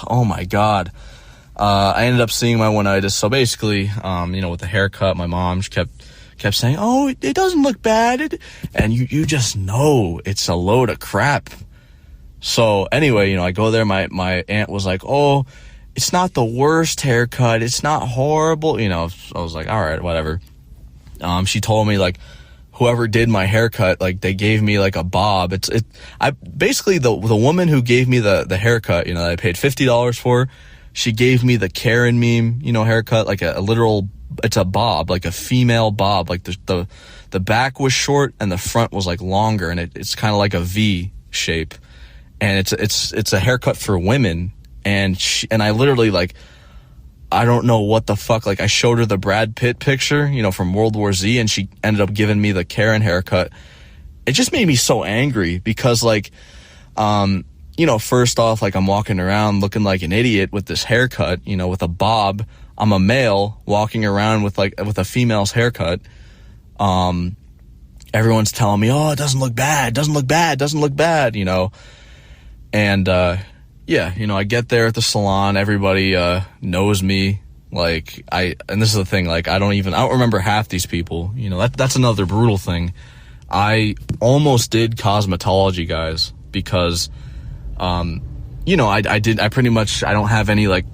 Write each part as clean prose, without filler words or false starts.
oh my God. I ended up seeing my one-itis. So basically, with the haircut, my mom kept saying, oh, it doesn't look bad. And you just know it's a load of crap. So anyway, I go there, my aunt was like, oh, it's not the worst haircut. It's not horrible. I was like, all right, whatever. She told me, like, whoever did my haircut, like, they gave me like a bob. Basically the woman who gave me the haircut, that I paid $50 for, she gave me the Karen meme, haircut, like a literal, it's a bob, like a female bob. Like the back was short and the front was like longer, and it's kind of like a V shape. And it's a haircut for women. And I literally, like, I don't know what the fuck, like, I showed her the Brad Pitt picture, from World War Z, and she ended up giving me the Karen haircut. It just made me so angry because, like, first off, like, I'm walking around looking like an idiot with this haircut, with a bob. I'm a male walking around with a female's haircut. Everyone's telling me, oh, it doesn't look bad, and, I get there at the salon, everybody, knows me, like, and this is the thing, like, I don't remember half these people, that's another brutal thing. I almost did cosmetology, guys, because, I don't have any, like,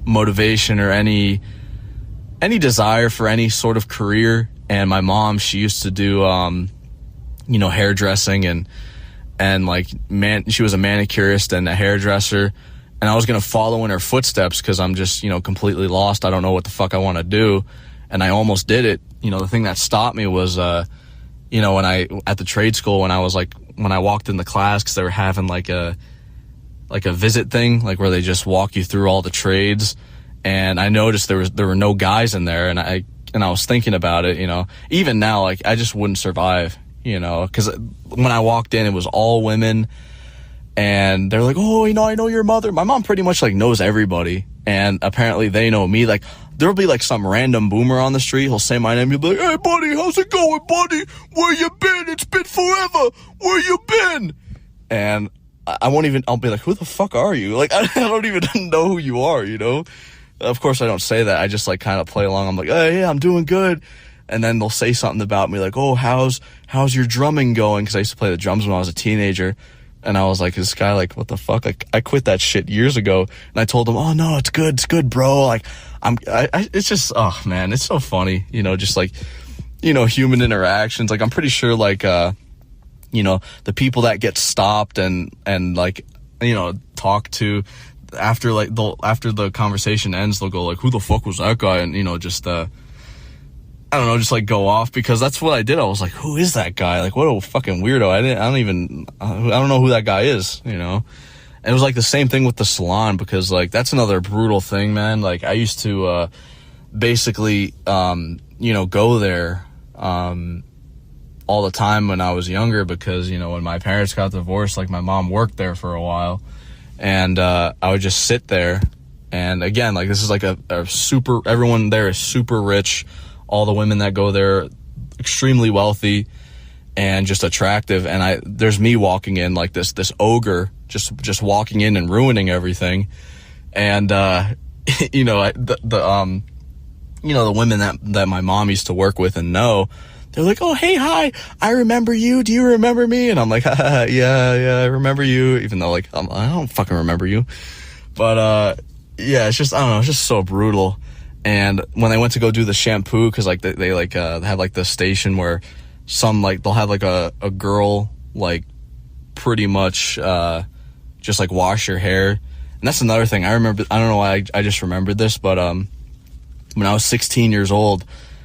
motivation or any desire for any sort of career, and my mom, she used to do, hairdressing, and like, she was a manicurist and a hairdresser, and I was going to follow in her footsteps because I'm just, completely lost. I don't know what the fuck I want to do. And I almost did it. The thing that stopped me was, at the trade school, when I walked in the class, cause they were having like a visit thing, like where they just walk you through all the trades. And I noticed there were no guys in there. And I was thinking about it, even now, like, I just wouldn't survive. Because when I walked in, it was all women, and they're like, oh, I know your mother. My mom pretty much, like, knows everybody, and apparently they know me. Like, there'll be, like, some random boomer on the street. He'll say my name. He'll be like, hey, buddy, how's it going, buddy? Where you been? It's been forever. Where you been? And I'll be like, who the fuck are you? Like, I don't even know who you are, Of course, I don't say that. I just, like, kind of play along. I'm like, hey, yeah, I'm doing good. And then they'll say something about me, like, oh, how's your drumming going? Because I used to play the drums when I was a teenager. And I was like, this guy, like, what the fuck? Like, I quit that shit years ago. And I told him, oh, no, it's good, bro. Like, it's just, oh, man, it's so funny, just like, human interactions. Like, I'm pretty sure, like, the people that get stopped and like, talk to after the conversation ends, they'll go like, who the fuck was that guy? And, just, I don't know, just like go off, because that's what I did. I was like, who is that guy? Like, what a fucking weirdo. I don't know who that guy is, And it was like the same thing with the salon, because like, that's another brutal thing, man. Like, I used to, basically, go there, all the time when I was younger, because, when my parents got divorced, like, my mom worked there for a while, and, I would just sit there. And again, like, this is like a everyone there is super rich. All the women that go there, extremely wealthy and just attractive. And there's me walking in like this ogre, just walking in and ruining everything. And, the women that my mom used to work with and know, they're like, oh, hey, hi, I remember you. Do you remember me? And I'm like, yeah, I remember you. Even though, like, I don't fucking remember you. But, yeah, it's just, I don't know, it's just so brutal. And when I went to go do the shampoo, cause like they have like the station where some, like, they'll have like a girl, like, pretty much, just like wash your hair. And that's another thing I remember. I don't know why I just remembered this, but, when I was 16 years old,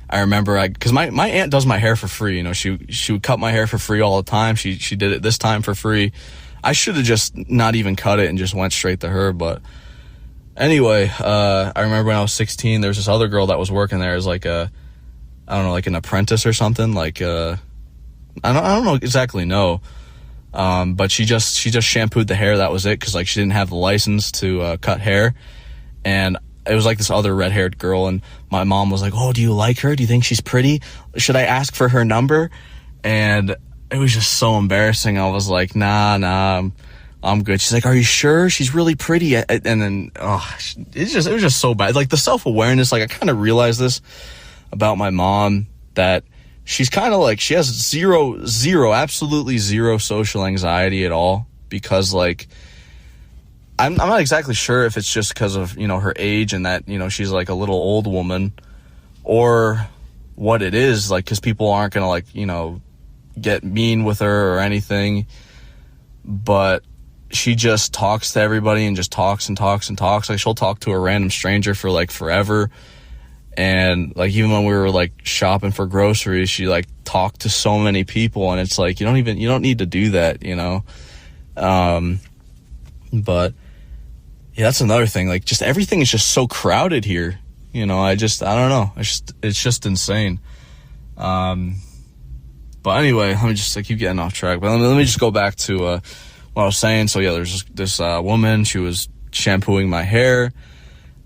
I remember cause my aunt does my hair for free. She would cut my hair for free all the time. She did it this time for free. I should have just not even cut it and just went straight to her, but anyway, I remember when I was 16, there was this other girl that was working there as like I don't know, like an apprentice or something. Like, I don't know exactly know. But she just shampooed the hair. That was it. Cause like she didn't have the license to, cut hair. And it was like this other red-haired girl. And my mom was like, oh, do you like her? Do you think she's pretty? Should I ask for her number? And it was just so embarrassing. I was like, nah, I'm I'm good. She's like, are you sure? She's really pretty. And then, it was just so bad. Like the self-awareness, like I kind of realized this about my mom, that she's kind of like, she has absolutely zero social anxiety at all, because like, I'm not exactly sure if it's just because of, you know, her age and that, you know, she's like a little old woman, or what it is, like, because people aren't going to, like, you know, get mean with her or anything, but she just talks to everybody and just talks and talks and talks. Like, she'll talk to a random stranger for like forever. And like, even when we were like shopping for groceries, she like talked to so many people, and it's like, you don't need to do that, you know? But yeah, that's another thing. Like, just everything is just so crowded here. You know, I don't know. It's just insane. But anyway, I keep getting off track. But let me just go back to what I was saying. So yeah, there's this woman. She was shampooing my hair,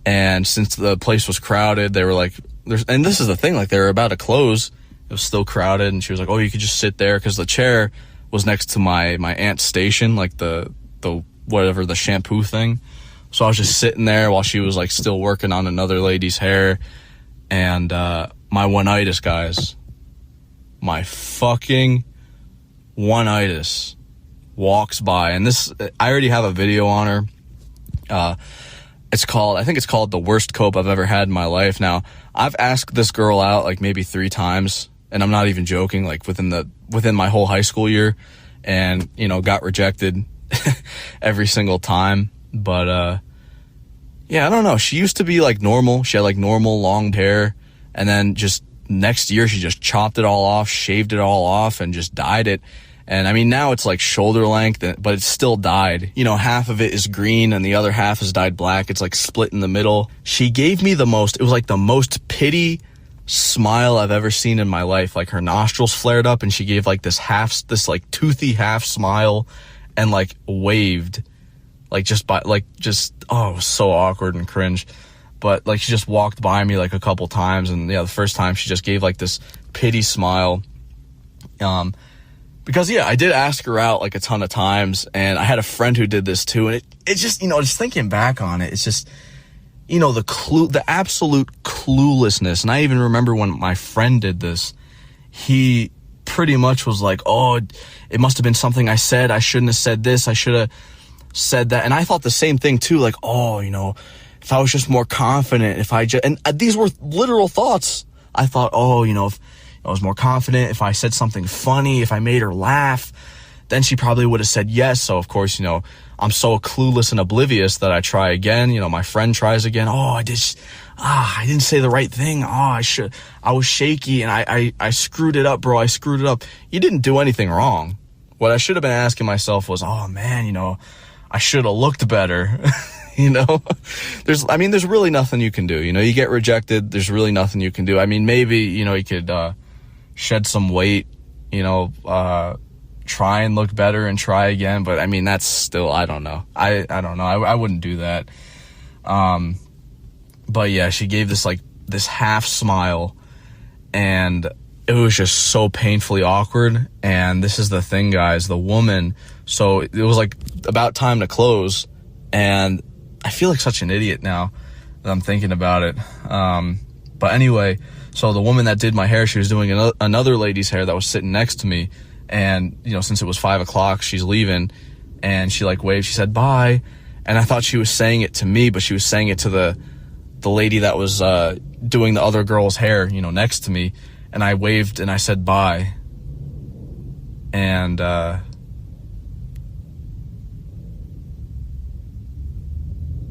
and since the place was crowded, they were like, and this is the thing, like they were about to close. It was still crowded, and she was like, oh, you could just sit there, because the chair was next to my aunt's station, like the whatever, the shampoo thing. So I was just sitting there while she was like still working on another lady's hair. And my one-itis, guys, my fucking one-itis walks by. And this, I already have a video on her. I think it's called The Worst Cope I've Ever Had in My Life. Now, I've asked this girl out like maybe 3 times, and I'm not even joking, like within my whole high school year, and, you know, got rejected every single time. But yeah, I don't know. She used to be like normal. She had like normal long hair, and then just next year she just chopped it all off, shaved it all off, and just dyed it. And I mean, now it's like shoulder length, but it's still dyed. You know, half of it is green and the other half is dyed black. It's like split in the middle. She gave me it was like the most pity smile I've ever seen in my life. Like, her nostrils flared up, and she gave like this like toothy half smile, and like waved. Like, it was so awkward and cringe. But like, she just walked by me like a couple times, and yeah, the first time she just gave like this pity smile. Because yeah, I did ask her out like a ton of times, and I had a friend who did this too, and it just, you know, just thinking back on it, it's just, you know, the absolute cluelessness. And I even remember when my friend did this, he pretty much was like, oh, it must have been something I said. I shouldn't have said this. I should have said that. And I thought the same thing too, like, oh, you know, if I was just more confident, and these were literal thoughts. I thought, oh, you know, if I was more confident, if I said something funny, if I made her laugh, then she probably would have said yes. So of course, you know, I'm so clueless and oblivious that I try again. You know, my friend tries again. Oh, I didn't say the right thing. Oh, I was shaky, and I screwed it up, bro. I screwed it up. You didn't do anything wrong. What I should have been asking myself was, oh man, you know, I should have looked better. You know, there's really nothing you can do. You know, you get rejected, there's really nothing you can do. I mean, maybe, you know, you could shed some weight, you know, try and look better and try again. But I mean, that's still, I don't know. I don't know. I wouldn't do that. But yeah, she gave this half smile, and it was just so painfully awkward. And this is the thing, guys, the woman, so it was like about time to close, and I feel like such an idiot now that I'm thinking about it. But anyway, so the woman that did my hair, she was doing another lady's hair that was sitting next to me. And, you know, since it was 5 o'clock, she's leaving, and she like waved, she said, bye. And I thought she was saying it to me, but she was saying it to the lady that was, doing the other girl's hair, you know, next to me. And I waved and I said, bye. And,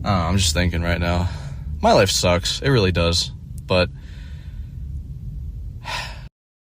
I'm just thinking right now, my life sucks. It really does. But